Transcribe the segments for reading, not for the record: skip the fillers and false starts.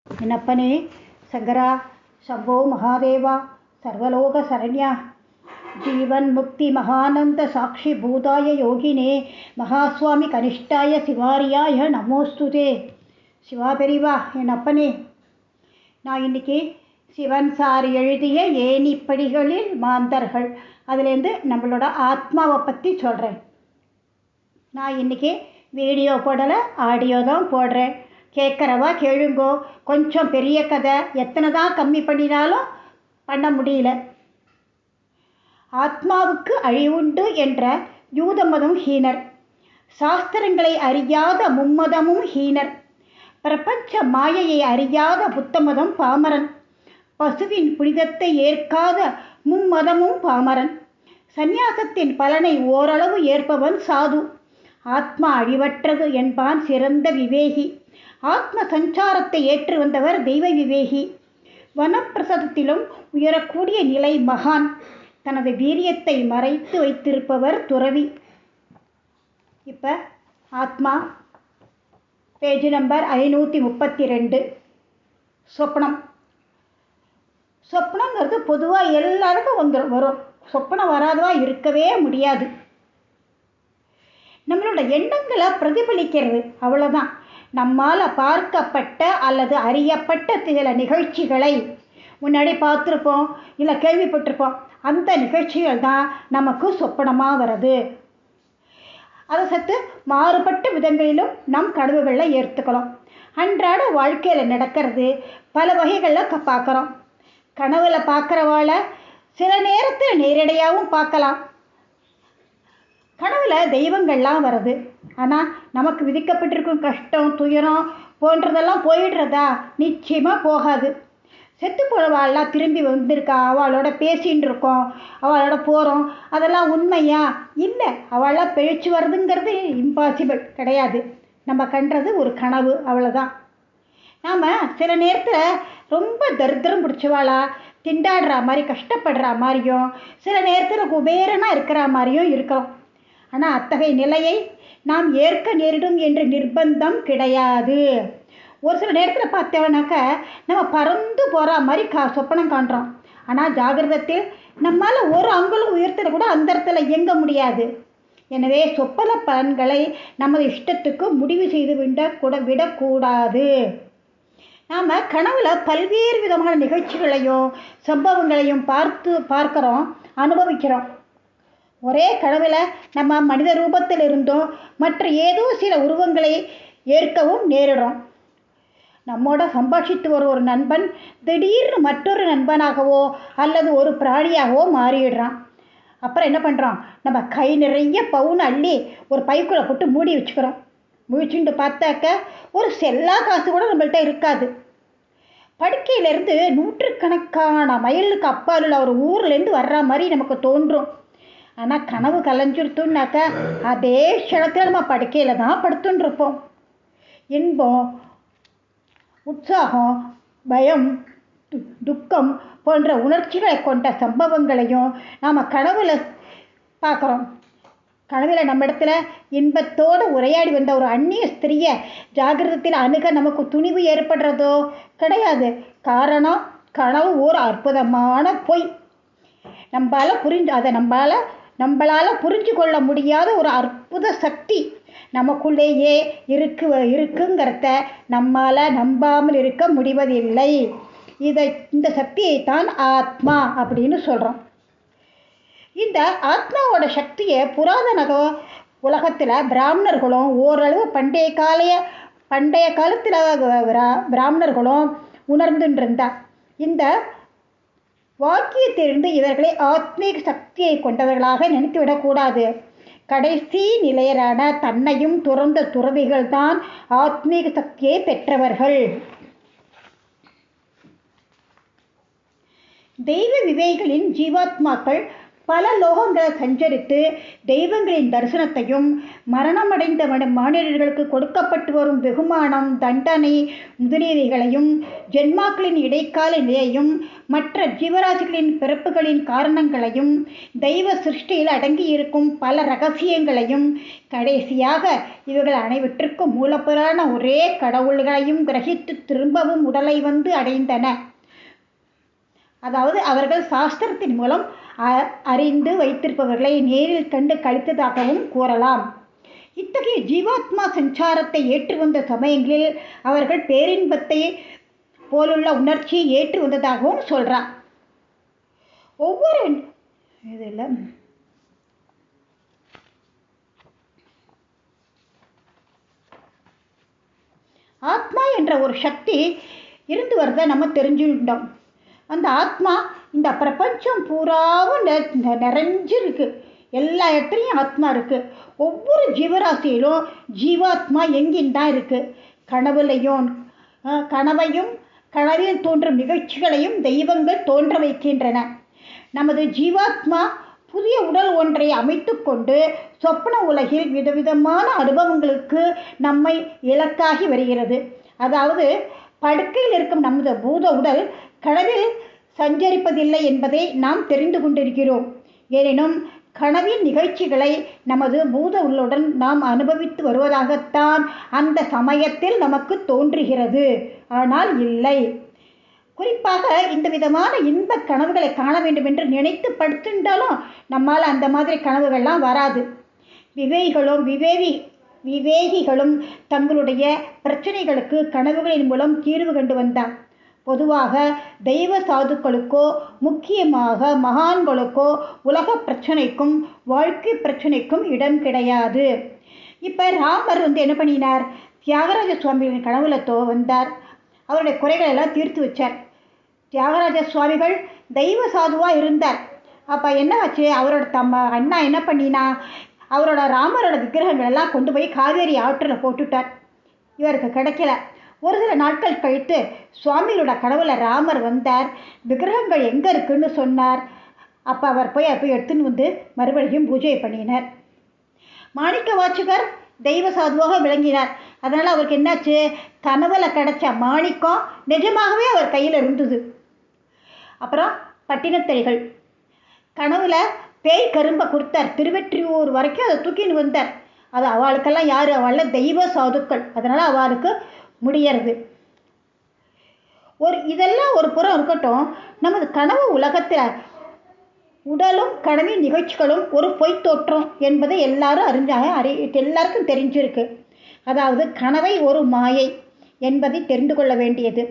என்னப்பனே சங்கரா சம்போ மகாதேவா சர்வலோக சரண்யா ஜீவன் முக்தி மகானந்த சாட்சி பூதாய யோகினே மகாஸ்வாமி கனிஷ்டாய சிவாரியாய நமோஸ்துதே. சிவா பெரிவா என் அப்பனே, நான் இன்னைக்கு சிவன் சார் எழுதிய ஏணிப்படிகளில் மாந்தர்கள் அதுலேருந்து நம்மளோட ஆத்மாவை பற்றி சொல்கிறேன். நான் இன்றைக்கி வீடியோ போடலை, ஆடியோ தான் போடுறேன். கேட்குறவா கேளுங்கோ. கொஞ்சம் பெரிய கதை, எத்தனை தான் கம்மி பண்ணினாலும் பண்ண முடியல. ஆத்மாவுக்கு அழிவுண்டு என்ற யூத மதம் ஹீனர், சாஸ்திரங்களை அறியாத மும்மதமும் ஹீனர், பிரபஞ்ச மாயையை அறியாத புத்த மதம் பாமரன், பசுவின் புனிதத்தை ஏற்காத மும்மதமும் பாமரன், சந்நியாசத்தின் பலனை ஓரளவு ஏற்பவன் சாது, ஆத்மா அழிவற்றது என்பான் சிறந்த விவேகி, ஆத்ம சஞ்சாரத்தை ஏற்று வந்தவர் தெய்வ விவேகி, வனப்பிரசதத்திலும் உயரக்கூடிய நிலை மகான், தனது வீரியத்தை மறைத்து வைத்திருப்பவர் துறவி. இப்போ ஆத்மா பேஜ் நம்பர் 532. சொப்னம். சொப்னங்கிறது பொதுவாக எல்லாருக்கும் வரும். சொப்பனம் வராதவா இருக்கவே முடியாது. நம்மளோட எண்ணங்களை பிரதிபலிக்கிறது, அவ்வளோதான். நம்மால் பார்க்கப்பட்ட அல்லது அறியப்பட்ட சில நிகழ்ச்சிகளை முன்னாடி பார்த்துருப்போம், இல்லை கேள்விப்பட்டிருப்போம். அந்த நிகழ்ச்சிகள் தான் நமக்கு சொப்பனமாக வருது. அதை சற்று மாறுபட்ட விதங்களிலும் நம் கனவுகளில் ஏற்றுக்கலாம். அன்றாட வாழ்க்கையில் நடக்கிறது பல வகைகளில் பார்க்குறோம். கனவுல பார்க்குறவாளை சில நேரத்தில் நேரடியாகவும் பார்க்கலாம். கனவுல தெய்வங்கள்லாம் வருது. ஆனால் நமக்கு விதிக்கப்பட்டிருக்கும் கஷ்டம், துயரம் போன்றதெல்லாம் போயிடுறதா? நிச்சயமாக போகாது. செத்து போகிறவாள்லாம் திரும்பி வந்திருக்கா, அவளோட பேசின்னு இருக்கோம், அவளோட போகிறோம், அதெல்லாம் உண்மையா? இல்லை, அவளாம் பிழைச்சி வருதுங்கிறது இம்பாசிபிள் கிடையாது. நம்ம கண்டது ஒரு கனவு, அவ்வளோதான். நாம் சில நேரத்தில் ரொம்ப தரித்திரம் பிடிச்சவாளா திண்டாடுற மாதிரி, கஷ்டப்படுற மாதிரியும், சில நேரத்தில் குபேரனாக இருக்கிற மாதிரியும் இருக்கிறோம். ஆனால் அத்தகைய நிலையை நாம் ஏற்க நேரிடும் என்ற நிர்பந்தம் கிடையாது. ஒரு சில நேரத்தில் பார்த்தோம்னாக்க நம்ம பறந்து போகிற மாதிரி சொப்பனம் காண்றோம். ஆனால் ஜாகிரதத்தில் நம்மால் ஒரு அங்குலம் உயர்த்தல கூட அந்த இடத்துல இயங்க முடியாது. எனவே சொப்பன பலன்களை நமது இஷ்டத்துக்கு முடிவு செய்து விடக்கூடாது. நாம் கனவுல பல்வேறு விதமான நிகழ்ச்சிகளையும் சம்பவங்களையும் பார்க்குறோம், அனுபவிக்கிறோம். ஒரே கனவுல நம்ம மனித ரூபத்தில் இருந்தோம் மற்ற ஏதோ சில உருவங்களை ஏற்கவும் நேரிடும். நம்மோட சம்பாஷித்து வரும் ஒரு நண்பன் திடீர்னு மற்றொரு நண்பனாகவோ அல்லது ஒரு பிராணியாகவோ மாறிடுறான். அப்புறம் என்ன பண்ணுறோம்? நம்ம கை நிறைய பவுன் அள்ளி ஒரு பைக்குள்ளே போட்டு மூடி வச்சுக்கிறோம். முழிச்சுட்டு பார்த்தாக்க ஒரு செல்லா காசு கூட நம்மள்கிட்ட இருக்காது. படுக்கையிலேருந்து நூற்றுக்கணக்கான மைலுக்கு அப்பால் உள்ள ஒரு ஊர்லேருந்து வர்ற மாதிரி நமக்கு தோன்றும். ஆனால் கனவு கலைஞ்சிருத்தோம்னாக்க அதே க்ஷணத்தில் நம்ம படுக்கையில் தான் படுத்துன்னு இருப்போம். இன்பம், உற்சாகம், பயம், துக்கம் போன்ற உணர்ச்சிகளை கொண்ட சம்பவங்களையும் நாம் கனவுல பார்க்குறோம். கனவில் நம்ம இடத்துல இன்பத்தோடு உரையாடி வந்த ஒரு அந்நிய ஸ்திரியை ஜாகிரதத்தில் அணுக நமக்கு துணிவு ஏற்படுறதோ கிடையாது. காரணம், கனவு ஒரு அற்புதமான பொய். நம்மளால் புரிஞ்சு கொள்ள முடியாத ஒரு அற்புத சக்தி நமக்குள்ளேயே இருக்குங்கிறத நம்மால் நம்பாமல் இருக்க முடிவதில்லை. இந்த சக்தியைத்தான் ஆத்மா அப்படின்னு சொல்கிறோம். இந்த ஆத்மாவோட சக்தியை புராதன உலகத்தில் பிராமணர்களும் ஓரளவு பண்டைய காலத்தில் பிராமணர்களும் உணர்ந்துட்டு இருந்தார். இந்த வாக்கியத்திலிருந்து இவர்களை ஆத்மீக சக்தியை கொண்டவர்களாக நினைத்து விடக்கூடாது. கடைசி நிலையரான தன்னையும் துறந்த துறவிகள் தான் ஆத்மீக சக்தியை பெற்றவர்கள். தெய்வ விவேகிகளின் ஜீவாத்மாக்கள் பல லோகங்களை சஞ்சரித்து தெய்வங்களின் தரிசனத்தையும், மரணமடைந்த மானிடர்களுக்கு கொடுக்கப்பட்டு வரும் வெகுமானம், தண்டனை முதலியவைகளையும், ஜென்மாக்களின் இடைக்கால நிலையையும், மற்ற ஜீவராசிகளின் பிறப்புகளின் காரணங்களையும், தெய்வ சிருஷ்டியில் அடங்கியிருக்கும் பல ரகசியங்களையும், கடைசியாக இவர்கள் அனைவற்றுக்கும் மூலப்பொருளான ஒரே கடவுள்களையும் கிரகித்து திரும்பவும் உடலை வந்து அடைந்தன. அதாவது அவர்கள் சாஸ்திரத்தின் மூலம் அறிந்து வைத்திருப்பவர்களை நேரில் கண்டு கழித்ததாகவும் கூறலாம். இத்தகைய ஜீவாத்மா சஞ்சாரத்தை ஏற்று வந்த சமயங்களில் அவர்கள் பேரின்பத்தை போலுள்ள உணர்ச்சியை ஏற்று வந்ததாகவும் சொல்றார். ஒவ்வொரு இதில் ஆத்மா என்ற ஒரு சக்தி இருந்து வரதை நம்ம தெரிஞ்சுக்கிட்டோம். அந்த ஆத்மா இந்த பிரபஞ்சம் பூராவும் நிறைஞ்சிருக்கு. எல்லா இடத்துலையும் ஆத்மா இருக்குது. ஒவ்வொரு ஜீவராசியிலும் ஜீவாத்மா எங்கின்னு தான் இருக்குது. கனவையும் கனவில் தோன்றும் நிகழ்ச்சிகளையும் தெய்வங்கள் தோன்ற வைக்கின்றன. நமது ஜீவாத்மா புதிய உடல் ஒன்றை அமைத்து கொண்டு சொப்பன உலகில் விதவிதமான அனுபவங்களுக்கு நம்மை இலக்காகி வருகிறது. அதாவது படுக்கையில் இருக்கும் நமது பூத உடல் கனவில் சஞ்சரிப்பதில்லை என்பதை நாம் தெரிந்து கொண்டிருக்கிறோம். எனினும் கனவின் நிகழ்ச்சிகளை நமது பூத உள்ளுடன் நாம் அனுபவித்து வருவதாகத்தான் அந்த சமயத்தில் நமக்கு தோன்றுகிறது. ஆனால் இல்லை. குறிப்பாக இந்த விதமான இன்ப கனவுகளை காண வேண்டும் என்று நினைத்து படுத்திருந்தாலும் நம்மால் அந்த மாதிரி கனவுகள்லாம் வராது. விவேகிகளும் தங்களுடைய பிரச்சனைகளுக்கு கனவுகளின் மூலம் தீர்வு கண்டு வந்தார். பொதுவாக தெய்வ சாதுக்களுக்கோ, முக்கியமாக மகான்களுக்கோ உலக பிரச்சனைக்கும் வாழ்க்கை பிரச்சனைக்கும் இடம் கிடையாது. இப்போ ராமர் என்ன பண்ணினார்? தியாகராஜ சுவாமிகளின் கனவுல வந்தார். அவருடைய குறைகள் எல்லாம் தீர்த்து வச்சார். தியாகராஜ சுவாமிகள் தெய்வ சாதுவாக இருந்தார். அப்போ என்ன ஆச்சு? அவரோட அண்ணா என்ன பண்ணினா, அவரோட ராமரோட விக்கிரகங்கள் எல்லாம் கொண்டு போய் காவேரி ஆற்றில் போட்டுட்டார். இவருக்கு கிடைக்கல. ஒரு சில நாட்கள் கழித்து சுவாமிகளோட கனவுல ராமர் வந்தார். விக்கிரகங்கள் எங்கே இருக்குன்னு சொன்னார். அப்போ அவர் போய் எடுத்துன்னு வந்து மறுபடியும் பூஜை பண்ணினார். மாணிக்க வாசகர் தெய்வ சாதுவாக விளங்கினார். அதனால் அவருக்கு என்னாச்சு? கனவுல கிடைச்ச மாணிக்கம் நிஜமாகவே அவர் கையில் இருந்தது. அப்புறம் பட்டினத்தடிகள் கனவுல பேய் கரும்பை கொடுத்தார். திருவெற்றியூர் வரைக்கும் அதை தூக்கின்னு வந்தார். அது அவளுக்கெல்லாம் யார்? அவள தெய்வ சாதுக்கள். அதனால் அவளுக்கு முடியறது. இதெல்லாம் ஒரு புறம் இருக்கட்டும். நமது கனவு உலகத்தில் உடலும் கனவின் நிகழ்ச்சிகளும் ஒரு பொய் தோற்றம் என்பதை எல்லாரும் எல்லாருக்கும் தெரிஞ்சிருக்கு. அதாவது கனவை ஒரு மாயை என்பதை தெரிந்து கொள்ள வேண்டியது.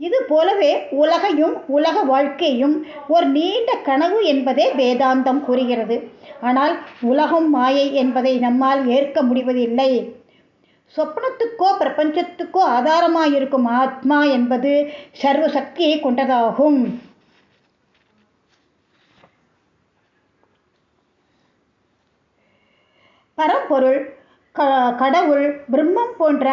இது போலவே உலகையும் உலக வாழ்க்கையும் ஒரு நீண்ட கனவு என்பதே வேதாந்தம் கூறுகிறது. ஆனால் உலகம் மாயை என்பதை நம்மால் ஏற்க முடிவதில்லை. சொப்னத்துக்கோ பிரபஞ்சத்துக்கோ ஆதாரமாயிருக்கும் ஆத்மா என்பது சர்வ சக்தியை கொண்டதாகும். பரம்பொருள், கடவுள், பிரம்மம் போன்ற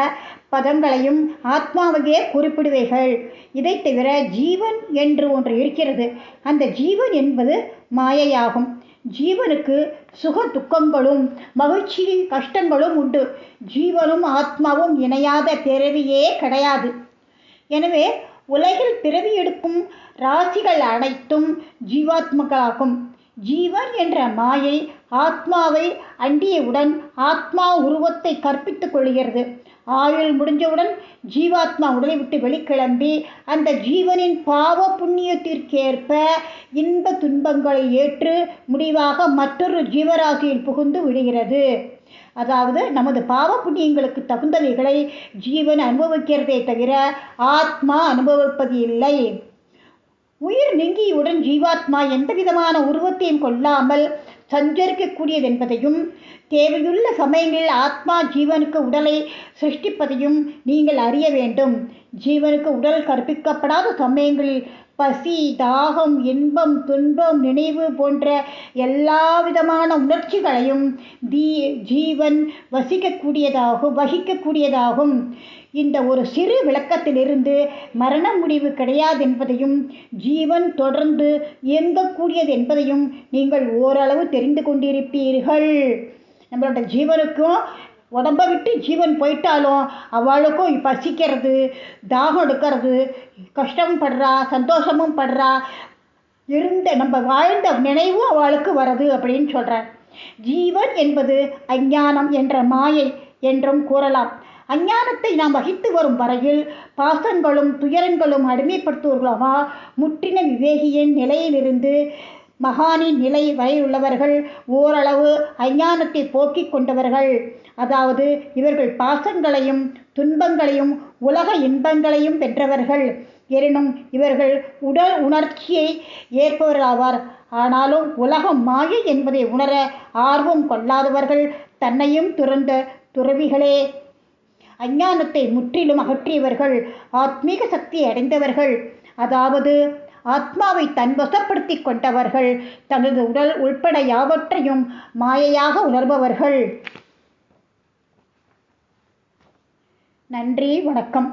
பதங்களையும் ஆத்மாவையே குறிப்பிடுவைகள். இதை தவிர ஜீவன் என்று ஒன்று இருக்கிறது. அந்த ஜீவன் என்பது மாயையாகும். ஜீவனுக்கு சுக துக்கங்களும் மகிழ்ச்சி கஷ்டங்களும் உண்டு. ஜீவனும் ஆத்மாவும் இணையாத பிறவியே கிடையாது. எனவே உலகில் பிறவி எடுக்கும் ராசிகள் அனைத்தும் ஜீவாத்மகளாகும். ஜீவன் என்ற மாயை ஆத்மாவை அண்டியவுடன் ஆத்மா உருவத்தை கற்பித்துக் கொள்கிறது. ஆயுள் முடிஞ்சவுடன் ஜீவாத்மா உடலை விட்டு வெளிக்கிளம்பி அந்த ஜீவனின் பாவ புண்ணியத்திற்கேற்ப இன்ப துன்பங்களை ஏற்று முடிவாக மற்றொரு ஜீவராசியில் புகுந்து விடுகிறது. அதாவது நமது பாவ புண்ணியங்களுக்கு தகுந்தவைகளை ஜீவன் அனுபவிக்கிறதே தவிர ஆத்மா அனுபவிப்பது இல்லை. உயிர் நீங்கியவுடன் ஜீவாத்மா எந்த விதமான உருவத்தையும் கொள்ளாமல் சஞ்சரிக்கக்கூடியது என்பதையும், தேவையுள்ள சமயங்களில் ஆத்மா ஜீவனுக்கு உடலை சிருஷ்டிப்பதையும் நீங்கள் அறிய வேண்டும். ஜீவனுக்கு உடல் கற்பிக்கப்படாத சமயங்களில் பசி, தாகம், இன்பம், துன்பம், நினைவு போன்ற எல்லா விதமான உணர்ச்சிகளையும் ஜீவன் வகிக்கக்கூடியதாகும். இந்த ஒரு சிறு விளக்கத்திலிருந்து மரண முடிவு கிடையாது என்பதையும், ஜீவன் தொடர்ந்து இயங்கக்கூடியது என்பதையும் நீங்கள் ஓரளவு தெரிந்து கொண்டிருப்பீர்கள். நம்மளோட ஜீவனுக்கும் உடம்பை விட்டு ஜீவன் போயிட்டாலும் அவளுக்கும் பசிக்கிறது, தாகம் எடுக்கிறது, கஷ்டமும் படுறா, சந்தோஷமும் படுறா, நம்ம வாழ்ந்த நினைவும் அவளுக்கு வருது அப்படின்னு சொல்கிறார். ஜீவன் என்பது அஞ்ஞானம் என்ற மாயை என்றும் கூறலாம். அஞ்ஞானத்தை நாம் வகித்து வரும் வரையில் பாசங்களும் துயரங்களும் அடிமைப்படுத்துவர்களாக முற்றின விவேகியின் நிலையிலிருந்து மகானின் நிலை வரையுள்ளவர்கள் ஓரளவு அஞ்ஞானத்தை போக்கிக் கொண்டவர்கள். அதாவது இவர்கள் பாசங்களையும் துன்பங்களையும் உலக இன்பங்களையும் வென்றவர்கள். எனினும் இவர்கள் உடல் உணர்ச்சியை ஏற்பவர்களாவார். ஆனாலும் உலகம் மாயை என்பதை உணர ஆர்வம் கொள்ளாதவர்கள் தன்னையும் துறந்த துறவிகளே. அஞ்ஞானத்தை முற்றிலும் அகற்றியவர்கள் ஆத்மீக சக்தி அடைந்தவர்கள். அதாவது ஆத்மாவை தன்வசப்படுத்தி கொண்டவர்கள். தனது உடல் உள்பட யாவற்றையும் மாயையாக உணர்பவர்கள். நன்றி, வணக்கம்.